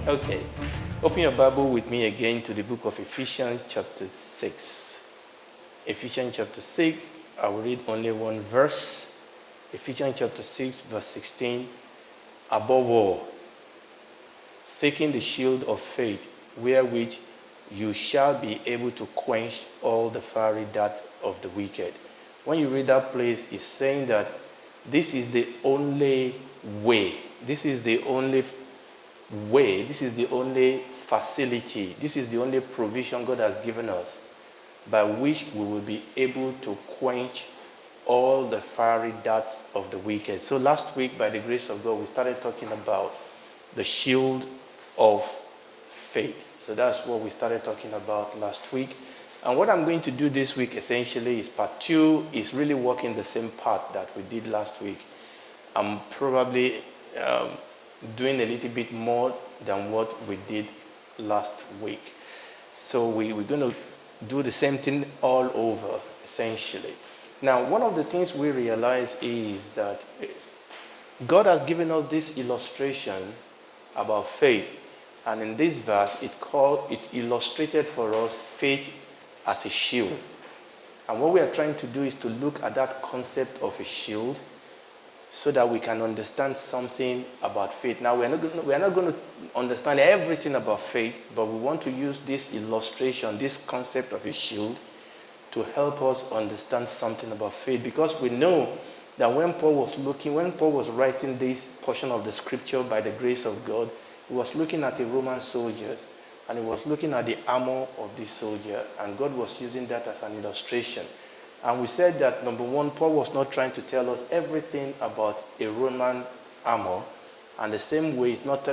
Okay. Open your Bible with me again to the book of Ephesians chapter 6. Ephesians chapter 6, I will read only one verse. Ephesians chapter 6, verse 16. Above all, taking the shield of faith, wherewith you shall be able to quench all the fiery darts of the wicked. When you read that place, it's saying that this is the only way. This is the only way. This is the only facility. This is the only provision God has given us by which we will be able to quench all the fiery darts of the wicked. So last week, by the grace of God, we started talking about the shield of faith. So that's what we started talking about last week. And what I'm going to do this week essentially is part 2, is really working the same part that we did last week. I'm probably doing a little bit more than what we did last week. So we're going to do the same thing all over, essentially. Now, one of the things we realize is that God has given us this illustration about faith. And in this verse, it illustrated for us faith as a shield. And what we are trying to do is to look at that concept of a shield so that we can understand something about faith. Now, we're not going to understand everything about faith, but we want to use this illustration, this concept of a shield, to help us understand something about faith. Because we know that when Paul was writing this portion of the scripture by the grace of God, he was looking at the Roman soldiers, and he was looking at the armor of this soldier, and God was using that as an illustration. And we said that, number one, Paul was not trying to tell us everything about a Roman armor, and the same way he's not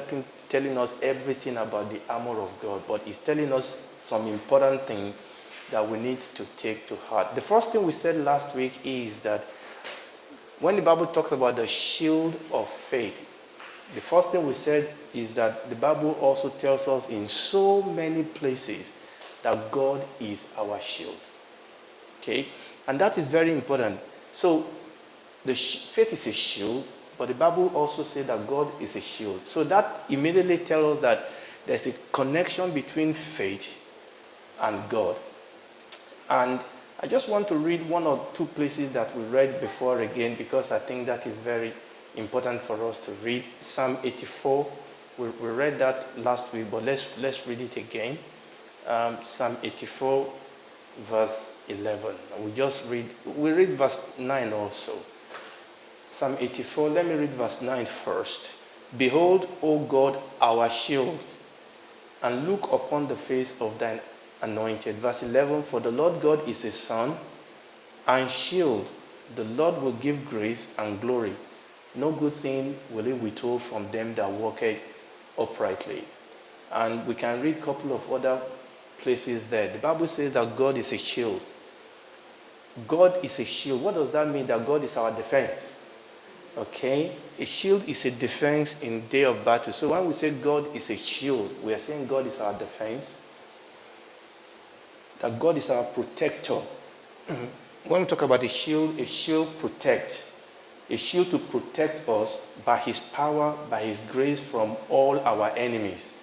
telling us everything about the armor of God, but he's telling us some important things that we need to take to heart. The first thing we said last week is that when the Bible talks about the shield of faith, the first thing we said is that the Bible also tells us in so many places that God is our shield. Okay? And that is very important. So the faith is a shield, but the Bible also says that God is a shield. So that immediately tells us that there's a connection between faith and God. And I just want to read one or two places that we read before again, because I think that is very important for us to read. Psalm 84, we read that last week, but let's read it again. Psalm 84, verse 11. We read verse 9 also. Psalm 84, let me read verse 9 first. Behold, O God, our shield, and look upon the face of thine anointed. Verse 11, for the Lord God is a sun and shield. The Lord will give grace and glory. No good thing will he withhold from them that walk uprightly. And we can read a couple of other places there. The Bible says that God is a shield. God is a shield. What does that mean? That God is our defense. Okay? A shield is a defense in day of battle. So when we say God is a shield, we are saying God is our defense. That God is our protector. When we talk about a shield protects. A shield to protect us by his power, by his grace from all our enemies.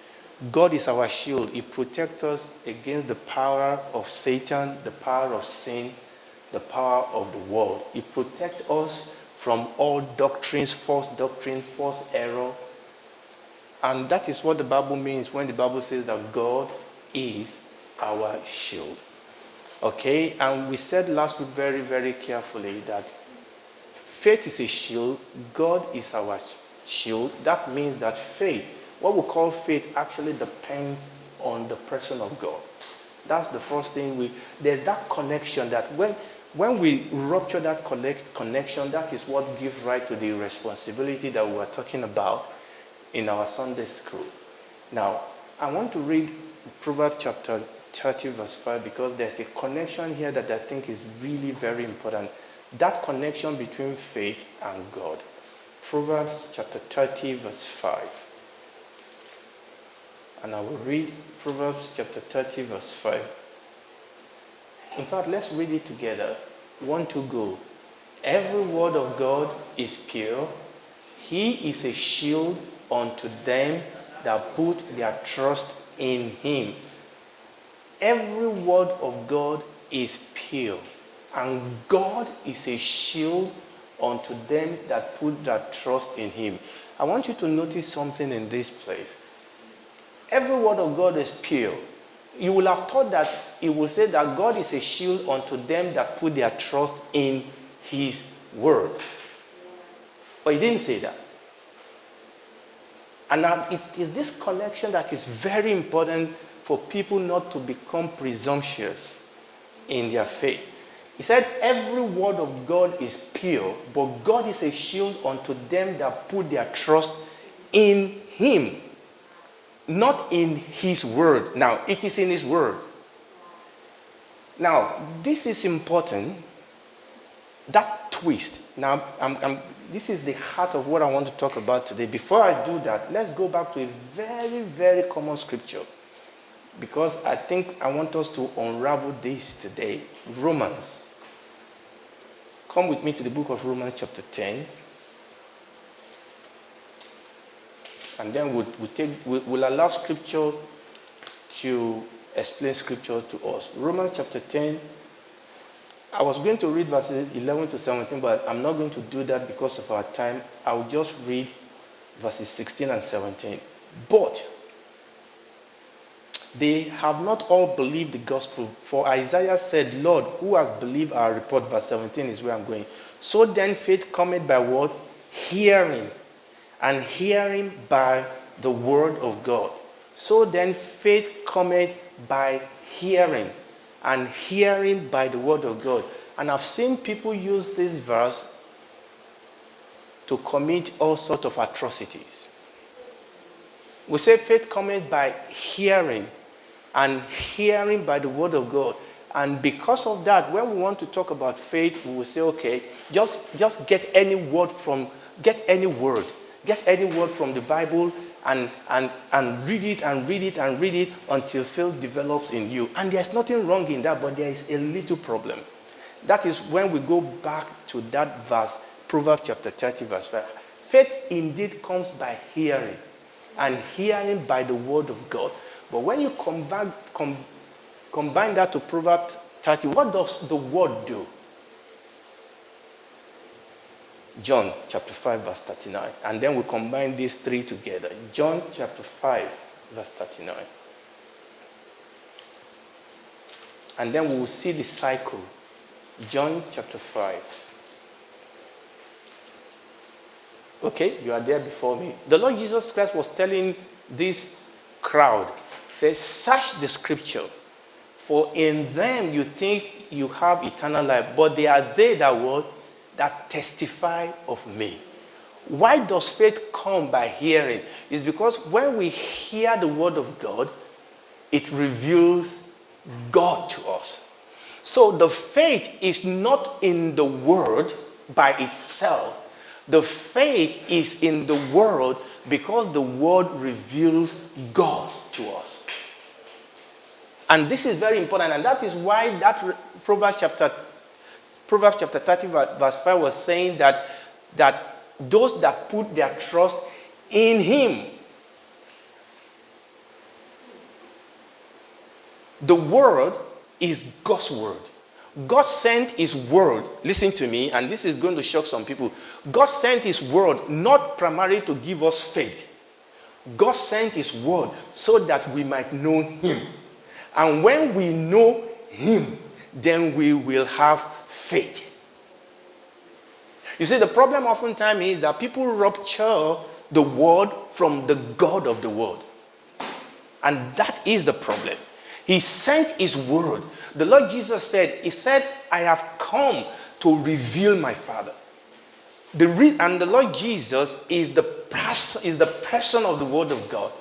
God is our shield. He protects us against the power of Satan, the power of sin, the power of the world. He protects us from all doctrines, false error. And that is what the Bible means when the Bible says that God is our shield. Okay, and we said last week very, very carefully that faith is a shield, God is our shield. That means that faith, what we call faith, actually depends on the person of God. That's the first thing. There's that connection that when we rupture that connection, that is what gives rise to the responsibility that we were talking about in our Sunday school. Now, I want to read Proverbs chapter 30 verse 5 because there's a connection here that I think is really very important. That connection between faith and God. Proverbs chapter 30 verse 5. And I will read Proverbs chapter 30 verse 5. In fact, let's read it together. 1, 2, go. Every word of God is pure. He is a shield unto them that put their trust in him. Every word of God is pure, and God is a shield unto them that put their trust in him. I want you to notice something in this place. Every word of God is pure. You will have thought that it will say that God is a shield unto them that put their trust in his word. But he didn't say that. And now it is this connection that is very important for people not to become presumptuous in their faith. He said every word of God is pure, but God is a shield unto them that put their trust in him, not in his word. Now, it is in his word. Now, this is important. That twist. Now, this is the heart of what I want to talk about today. Before I do that, let's go back to a very, very common scripture, because I think I want us to unravel this today. Romans. Come with me to the book of Romans chapter 10. And then we'll allow scripture to explain scripture to us. Romans chapter 10. I was going to read verses 11 to 17, but I'm not going to do that because of our time. I will just read verses 16 and 17. But they have not all believed the gospel. For Isaiah said, Lord, who has believed our report? Verse 17 is where I'm going. So then faith cometh by what? Hearing. And hearing by the word of God. So then faith cometh by hearing. And hearing by the word of God. And I've seen people use this verse to commit all sorts of atrocities. We say faith cometh by hearing, and hearing by the word of God. And because of that, when we want to talk about faith, we will say, okay, just get any word from the Bible and read it and read it and read it until faith develops in you. And there's nothing wrong in that, but there is a little problem. That is when we go back to that verse, Proverbs chapter 30, verse 5. Faith indeed comes by hearing, and hearing by the word of God. But when you combine that to Proverbs 30, what does the word do? John chapter 5 verse 39. And then we combine these three together. John chapter 5 verse 39. And then we will see the cycle. John chapter 5. Okay, you are there before me. The Lord Jesus Christ was telling this crowd, says, search the scripture, for in them you think you have eternal life, but they are they that testify of me. Why does faith come by hearing? It's because when we hear the word of God, it reveals God to us. So the faith is not in the word by itself. The faith is in the word because the word reveals God to us. And this is very important, and that is why that Proverbs chapter 30 verse 5 was saying that those that put their trust in him. The word is God's word. God sent his word. Listen to me, and this is going to shock some people. God sent his word not primarily to give us faith. God sent his word so that we might know him. And when we know him, then we will have faith. You see, the problem oftentimes is that people rupture the word from the God of the word. And that is the problem. He sent his word. The Lord Jesus said, I have come to reveal my Father. And the Lord Jesus is the person of the word of God.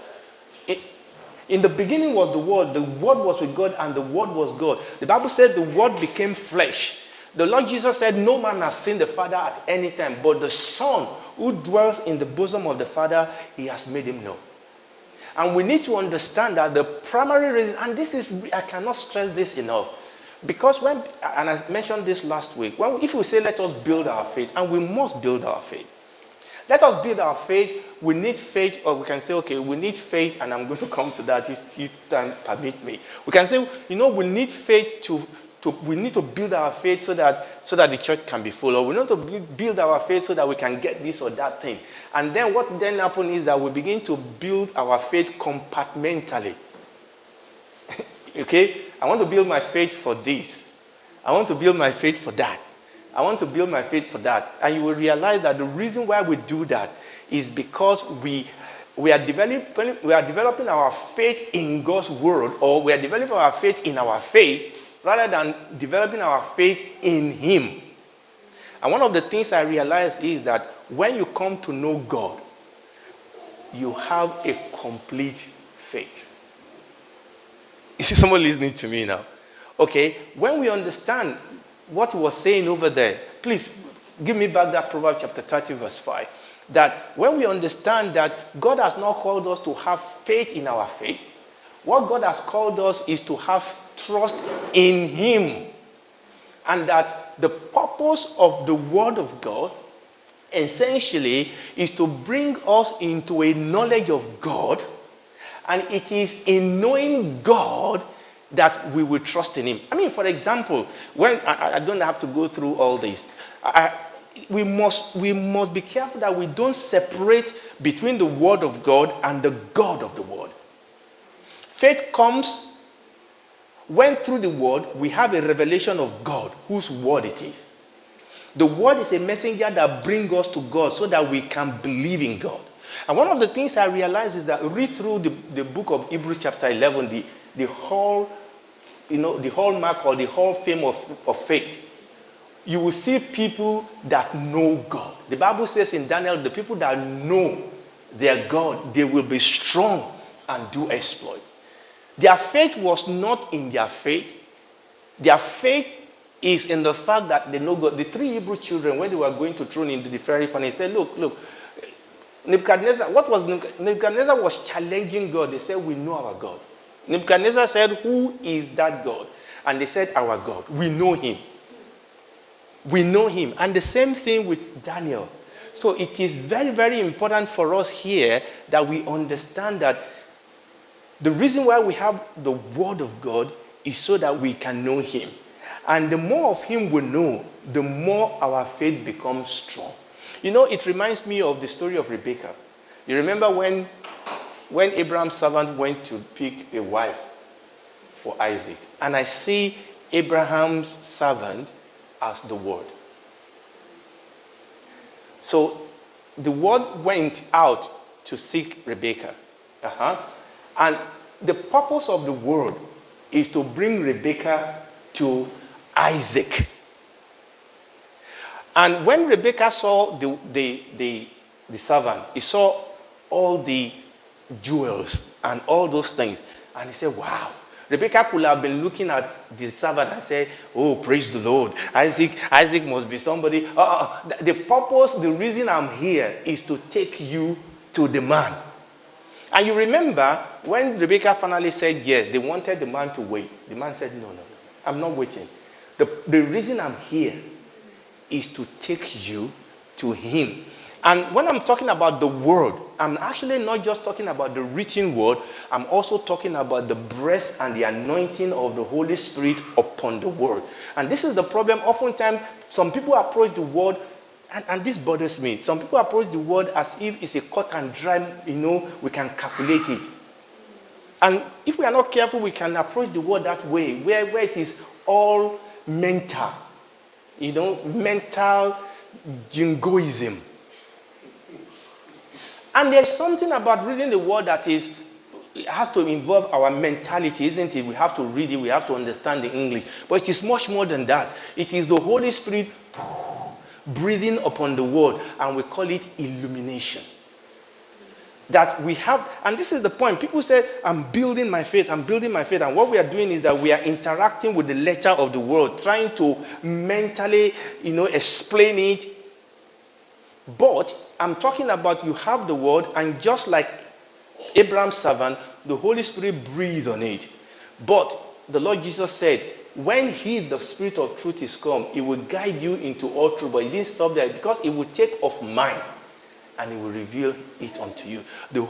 In the beginning was the word was with God, and the word was God. The Bible said the word became flesh. The Lord Jesus said, no man has seen the Father at any time, but the Son who dwells in the bosom of the Father, he has made him known. And we need to understand that the primary reason, and I cannot stress this enough, because and I mentioned this last week, if we say let us build our faith, and we must build our faith, Let us build our faith. We need faith, or we can say, okay, we need faith, and I'm going to come to that if time permit me. We can say, we need faith we need to build our faith so that the church can be full, or we need to build our faith so that we can get this or that thing. And then what then happens is that we begin to build our faith compartmentally. Okay? I want to build my faith for this. I want to build my faith for that. I want to build my faith for that. And you will realize that the reason why we do that is because we are developing our faith in God's word, or we are developing our faith in our faith rather than developing our faith in Him. And one of the things I realize is that when you come to know God, you have a complete faith. Is somebody listening to me now? Okay, when we understand what he was saying over there, please give me back that Proverbs chapter 30 verse 5. That when we understand that God has not called us to have faith in our faith, what God has called us is to have trust in Him. And that the purpose of the Word of God essentially is to bring us into a knowledge of God. And it is in knowing God that we will trust in Him. I mean, for example, when I don't have to go through all this, we must be careful that we don't separate between the Word of God and the God of the Word. Faith comes when through the Word we have a revelation of God, whose Word it is. The Word is a messenger that brings us to God so that we can believe in God. And one of the things I realize is that read through the book of Hebrews chapter 11, the whole hallmark or the whole theme of faith. You will see people that know God. The Bible says in Daniel, the people that know their God, they will be strong and do exploit. Their faith was not in their faith. Their faith is in the fact that they know God. The 3 Hebrew children, when they were going to throw into the fiery furnace, they said, look, Nebuchadnezzar was challenging God. They said, we know our God. Nebuchadnezzar said, who is that God? And they said, our God. We know Him. We know Him. And the same thing with Daniel. So it is very, very important for us here that we understand that the reason why we have the Word of God is so that we can know Him. And the more of Him we know, the more our faith becomes strong. It reminds me of the story of Rebekah. You remember when Abraham's servant went to pick a wife for Isaac. And I see Abraham's servant as the Word. So the Word went out to seek Rebekah. And the purpose of the Word is to bring Rebekah to Isaac. And when Rebekah saw the servant, he saw all the jewels and all those things. And he said, wow. Rebekah could have been looking at the servant and said, oh, praise the Lord. Isaac must be somebody. The purpose, the reason I'm here is to take you to the man. And you remember when Rebekah finally said yes, they wanted the man to wait. The man said, no, I'm not waiting. The reason I'm here is to take you to him. And when I'm talking about the word, I'm actually not just talking about the written word. I'm also talking about the breath and the anointing of the Holy Spirit upon the word. And this is the problem. Oftentimes, some people approach the word, and this bothers me. Some people approach the word as if it's a cut and dry, we can calculate it. And if we are not careful, we can approach the word that way, where it is all mental. Mental jingoism. And there's something about reading the word that it has to involve our mentality, isn't it? We have to read it, we have to understand the English. But it is much more than that. It is the Holy Spirit breathing upon the word, and we call it illumination. That we have, and this is the point. People say, I'm building my faith. And what we are doing is that we are interacting with the letter of the word, trying to mentally, explain it. But I'm talking about you have the word, and just like Abraham's servant, the Holy Spirit breathed on it. But the Lord Jesus said, when He, the Spirit of truth, is come, He will guide you into all truth. But He didn't stop there, because He will take of mine and he will reveal it unto you. The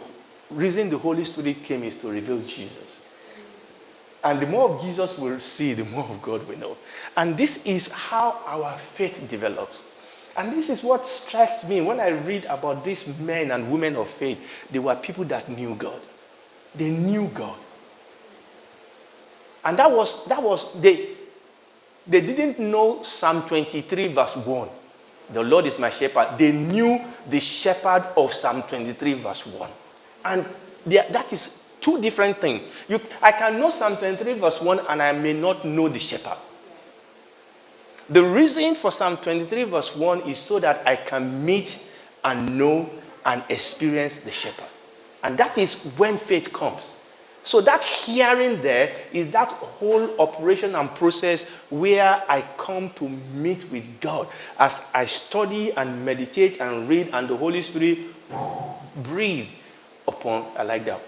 reason the Holy Spirit came is to reveal Jesus. And the more of Jesus we'll see, the more of God we know. And this is how our faith develops. And this is what strikes me when I read about these men and women of faith. They were people that knew God. They knew God. And they didn't know Psalm 23 verse 1. The Lord is my shepherd. They knew the shepherd of Psalm 23 verse 1. And that is two different things. I can know Psalm 23 verse 1 and I may not know the shepherd. The reason for Psalm 23 verse 1 is so that I can meet and know and experience the shepherd. And that is when faith comes. So that hearing there is that whole operation and process where I come to meet with God as I study and meditate and read, and the Holy Spirit breathe upon. I like that.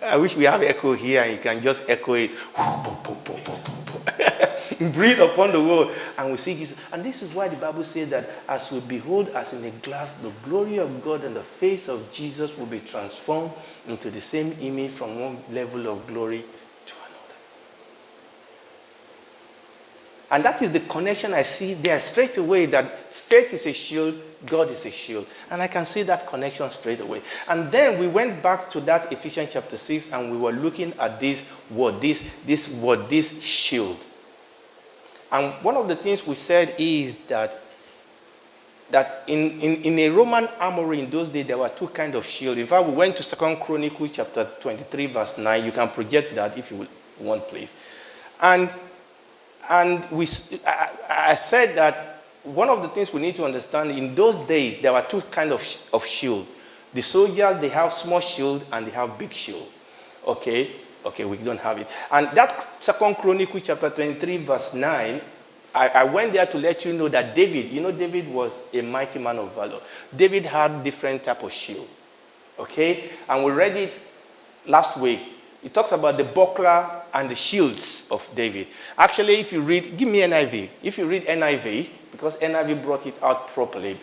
I wish we have echo here and you can just echo it. Breathe upon the world and we see Jesus. And this is why the Bible says that as we behold as in a glass the glory of God, and the face of Jesus will be transformed into the same image from one level of glory to another. And that is the connection I see there straight away, that faith is a shield, God is a shield. And I can see that connection straight away. And then we went back to that Ephesians chapter 6 and we were looking at this word, this shield. And one of the things we said is that in a Roman armory in those days, there were two kinds of shield. In fact, we went to 2 Chronicles chapter 23, verse 9. You can project that if you want, please. And I said that one of the things we need to understand, in those days, there were two kinds of shield. The soldiers, they have small shield and they have big shield. Okay, we don't have it. And that 2 Chronicles chapter 23, verse 9, I went there to let you know that David was a mighty man of valor. David had different type of shield. Okay, and we read it last week. It talks about the buckler and the shields of David. Actually, if you read, give me NIV. If you read NIV, because NIV brought it out properly,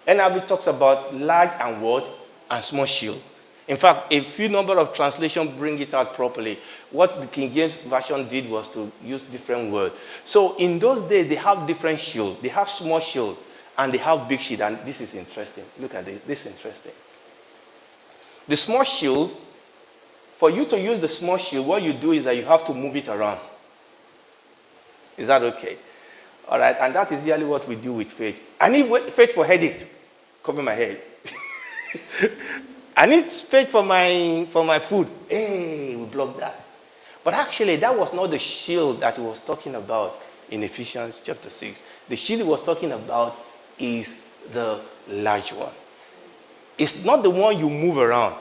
NIV talks about large and what? And small shield. In fact, a few number of translations bring it out properly. What the King James Version did was to use different words. So in those days, they have different shield. They have small shield and they have big shield. And this is interesting. Look at this. This is interesting. The small shield, for you to use the small shield, what you do is that you have to move it around. Is that okay? All right. And that is usually what we do with faith. I need faith for headache. Cover my head. I need faith for my food. Hey, we block that. But actually, that was not the shield that he was talking about in Ephesians chapter 6. The shield he was talking about is the large one. It's not the one you move around.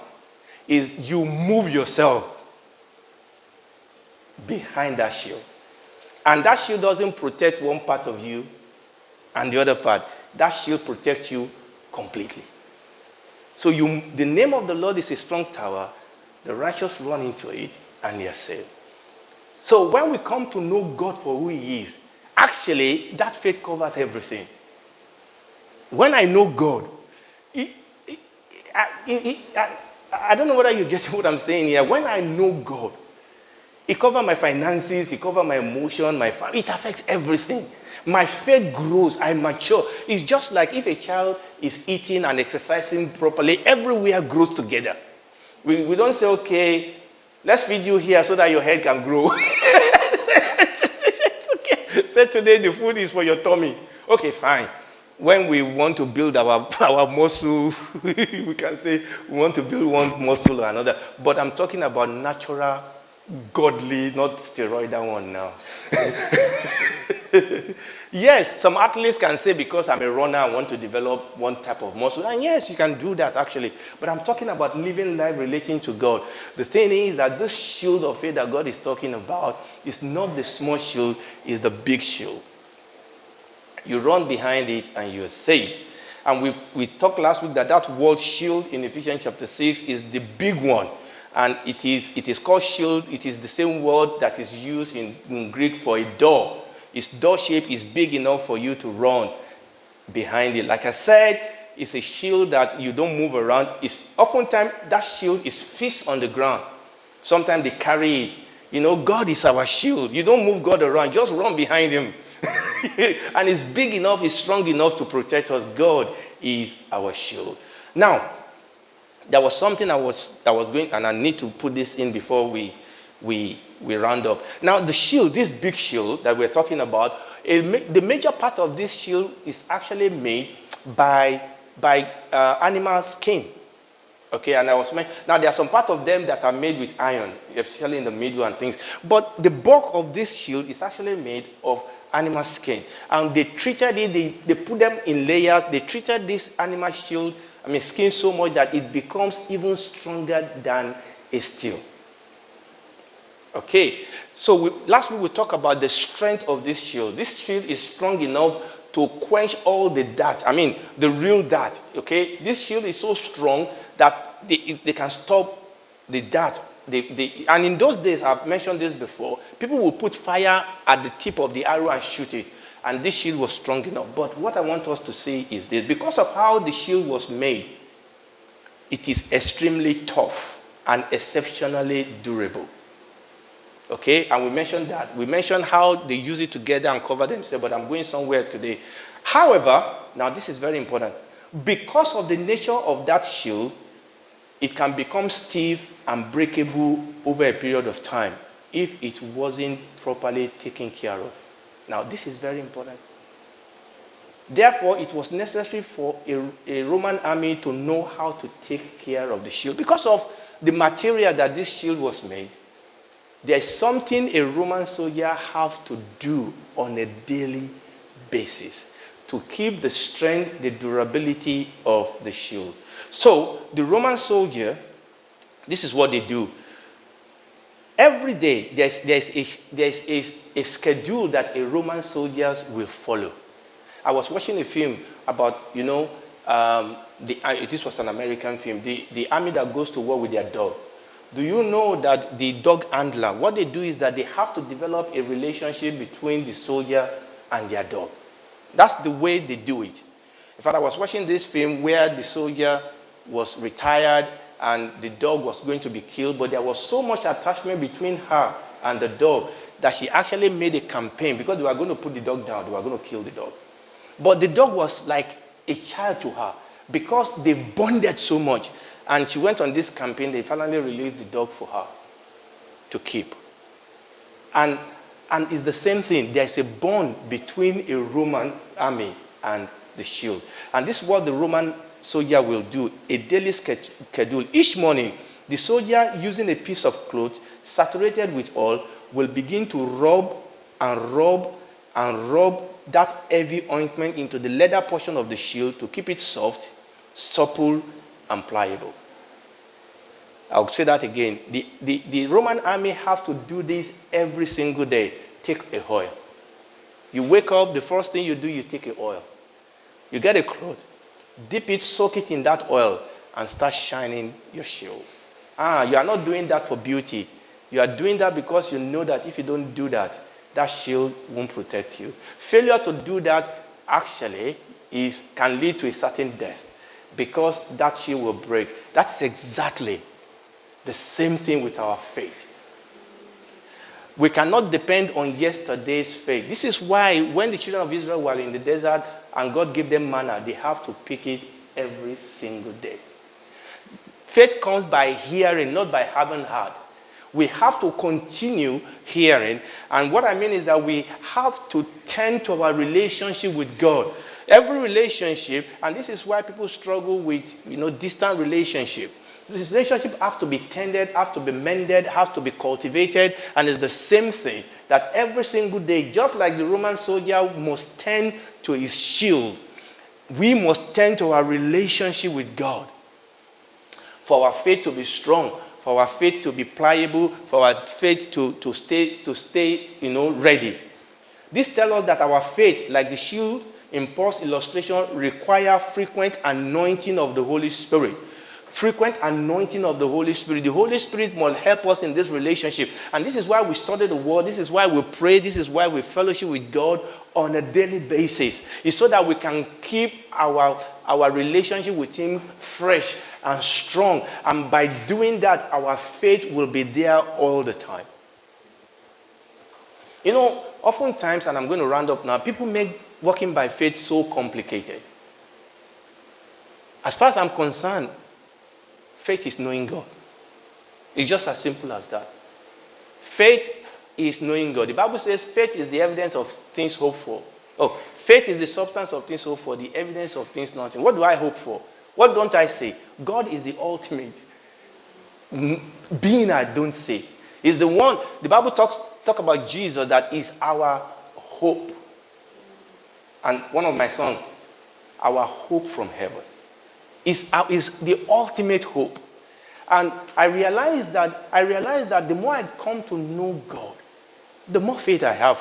It's you move yourself behind that shield. And that shield doesn't protect one part of you and the other part. That shield protects you completely. So the name of the Lord is a strong tower. The righteous run into it and they are saved. So when we come to know God for who he is, actually that faith covers everything. When I know God, I don't know whether you get what I'm saying here. When I know God, it covers my finances, it covers my emotion, my family. It affects everything. My faith grows, I mature. It's just like if a child is eating and exercising properly, everywhere grows together. We don't say, okay, let's feed you here so that your head can grow. It's okay. Say today the food is for your tummy. Okay, fine. When we want to build our muscle, we can say we want to build one muscle or another. But I'm talking about natural, godly, not steroidal one now. Yes, some athletes can say because I'm a runner, I want to develop one type of muscle. And yes, you can do that actually. But I'm talking about living life relating to God. The thing is that this shield of faith that God is talking about is not the small shield, it's the big shield. You run behind it and you're saved. And we talked last week that word shield in Ephesians chapter 6 is the big one. And it is called shield. It is the same word that is used in Greek for a door. Its door shape is big enough for you to run. behind it. Like I said, it's a shield that you don't move around. It's oftentimes that shield is fixed on the ground. Sometimes they carry it. You know, God is our shield. You don't move God around. Just run behind him. And it's big enough, it's strong enough to protect us. God is our shield. Now, there was something I was going, and I need to put this in before we round up. Now, the shield, this big shield that we're talking about, the major part of this shield is actually made by animal skin. Okay, and now there are some part of them that are made with iron, especially in the middle and things. But the bulk of this shield is actually made of animal skin. And they treated it, they put them in layers. They treated this animal shield, skin so much that it becomes even stronger than a steel. Okay, so last week we talked about the strength of this shield. This shield is strong enough to quench all the dart. The real dart. Okay, this shield is so strong that they can stop the dart. And in those days, I've mentioned this before, people will put fire at the tip of the arrow and shoot it. And this shield was strong enough. But what I want us to see is this. Because of how the shield was made, it is extremely tough and exceptionally durable. Okay, and we mentioned that. We mentioned how they use it together and cover themselves, but I'm going somewhere today. However, now this is very important. Because of the nature of that shield, it can become stiff and breakable over a period of time if it wasn't properly taken care of. Now, this is very important. Therefore, it was necessary for a Roman army to know how to take care of the shield. Because of the material that this shield was made, there's something a Roman soldier have to do on a daily basis to keep the strength, the durability of the shield. So, the Roman soldier, this is what they do. Every day, there's a schedule that a Roman soldier will follow. I was watching a film about, this was an American film, the army that goes to war with their dog. Do you know that the dog handler, what they do is that they have to develop a relationship between the soldier and their dog. That's the way they do it. In fact, I was watching this film where the soldier was retired and the dog was going to be killed, but there was so much attachment between her and the dog that she actually made a campaign because they were going to put the dog down, they were going to kill the dog. But the dog was like a child to her because they bonded so much. And she went on this campaign, they finally released the dog for her to keep. And it's the same thing. There's a bond between a Roman army and the shield. And this is what the Roman soldier will do, a daily schedule. Each morning, the soldier, using a piece of cloth saturated with oil, will begin to rub that heavy ointment into the leather portion of the shield to keep it soft, supple, and pliable. I'll say that again. The Roman army have to do this every single day. Take a oil. You wake up, the first thing you do, you take an oil. You get a cloth, dip it, soak it in that oil, and start shining your shield. You are not doing that for beauty. You are doing that because you know that if you don't do that, that shield won't protect you. Failure to do that actually can lead to a certain death because that shield will break. That's exactly the same thing with our faith. We cannot depend on yesterday's faith. This is why when the children of Israel were in the desert and God gave them manna, they have to pick it every single day. Faith comes by hearing, not by having heard. We have to continue hearing. And what I mean is that we have to tend to our relationship with God. Every relationship, and this is why people struggle with, distant relationship. This relationship has to be tended, has to be mended, has to be cultivated, and it's the same thing that every single day, just like the Roman soldier must tend to his shield, we must tend to our relationship with God. For our faith to be strong, for our faith to be pliable, for our faith to stay ready. This tells us that our faith, like the shield in Paul's illustration, require frequent anointing of the Holy Spirit. frequent anointing of the Holy Spirit. The Holy Spirit must help us in this relationship. And this is why we study the Word. This is why we pray. This is why we fellowship with God on a daily basis. It's so that we can keep our relationship with Him fresh and strong. And by doing that, our faith will be there all the time. You know, oftentimes, and I'm going to round up now, people make walking by faith so complicated. As far as I'm concerned, faith is knowing God. It's just as simple as that. Faith is knowing God. The Bible says faith is the evidence of things hoped for. Oh, faith is the substance of things hoped for, the evidence of things not seen. What do I hope for? What don't I say? God is the ultimate being I don't say. Is the one, the Bible talk about Jesus, that is our hope. And one of my songs, our hope from heaven, is the ultimate hope. And I realized that the more I come to know God, the more faith I have.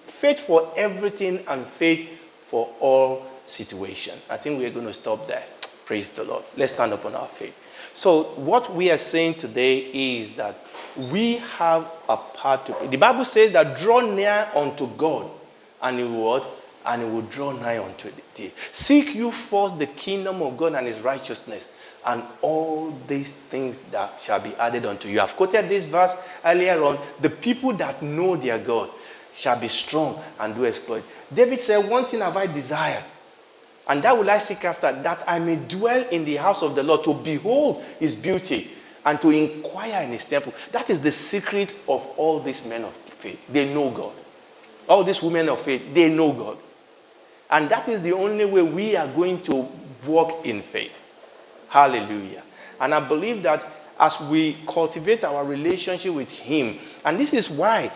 Faith for everything and faith for all situations. I think we're going to stop there. Praise the Lord. Let's stand up on our feet. So what we are saying today is that we have a part to play. The Bible says that draw near unto God, and He will what? And He will draw nigh unto thee. Seek you first the kingdom of God and His righteousness, and all these things that shall be added unto you. I've quoted this verse earlier on. The people that know their God shall be strong and do exploit. David said, one thing have I desired, and that will I seek after, that I may dwell in the house of the Lord, to behold His beauty, and to inquire in His temple. That is the secret of all these men of faith. They know God. All these women of faith, they know God. And that is the only way we are going to walk in faith. Hallelujah. And I believe that as we cultivate our relationship with Him, and this is why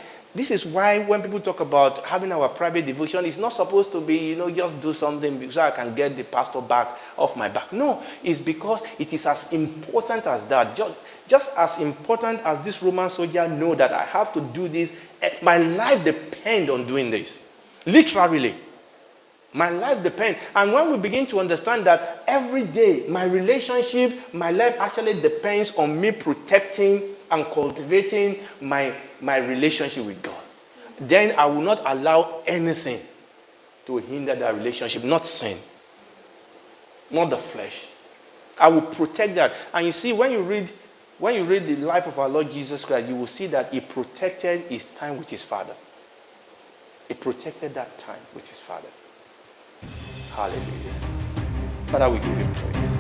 when people talk about having our private devotion, it's not supposed to be, just do something so I can get the pastor back off my back. No, it's because it is as important as that. Just as important as this Roman soldier know that I have to do this. My life depends on doing this. Literally. My life depends. And when we begin to understand that every day, my relationship, my life actually depends on me protecting and cultivating my relationship with God, then I will not allow anything to hinder that relationship. Not sin. Not the flesh. I will protect that. And you see, when you read the life of our Lord Jesus Christ, you will see that He protected His time with His Father. He protected that time with His Father. Hallelujah. Father, we give you praise.